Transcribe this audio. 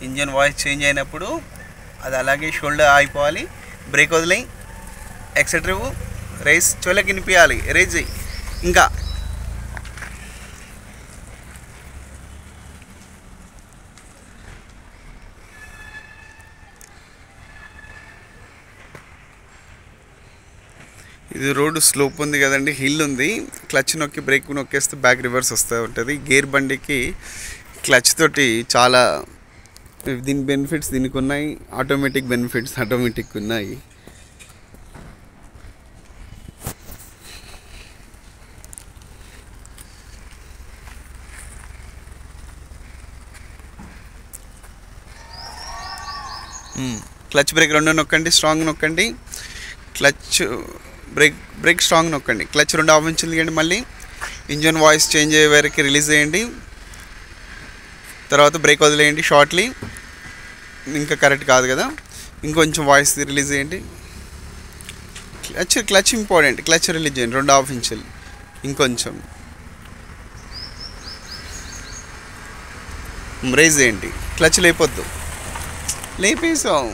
Engine voice change అయినప్పుడు అది అలాగే షోల్డర్ ఆగిపోవాలి. బ్రేక్ వదిలేయి, ఎక్సెట్రా రేస్ చోలకి వినిపించాలి. రేజ్ చేయి. ఇంకా ఇది రోడ్డు స్లోప్ ఉంది కదండి, హిల్ ఉంది. క్లచ్ నొక్కి బ్రేక్ నొక్కేస్తే బ్యాక్ రివర్స్ వస్తూ ఉంటుంది. గేర్ బండికి క్లచ్ తోటి చాలా దీని బెనిఫిట్స్ దీనికి ఉన్నాయి, ఆటోమేటిక్ బెనిఫిట్స్ ఆటోమేటిక్ ఉన్నాయి. క్లచ్ బ్రేక్ రెండు నొక్కండి, స్ట్రాంగ్ నొక్కండి. క్లచ్ బ్రేక్ స్ట్రాంగ్ నొక్కండి. క్లచ్ రెండు ఆఫ్ ఇంచులు తీయండి. మళ్ళీ ఇంజన్ వాయిస్ చేంజ్ అయ్యే వరకు రిలీజ్ చేయండి. తర్వాత బ్రేక్ వదిలేయండి షార్ట్లీ. ఇంకా కరెక్ట్ కాదు కదా, ఇంకొంచెం వాయిస్ రిలీజ్ చేయండి. Clutch important. క్లచ్ రిలీజ్ చేయండి 2.5 ఇంచులు. ఇంకొంచెం రేజ్ చేయండి. క్లచ్ లేపొద్దు, లేపేసాం.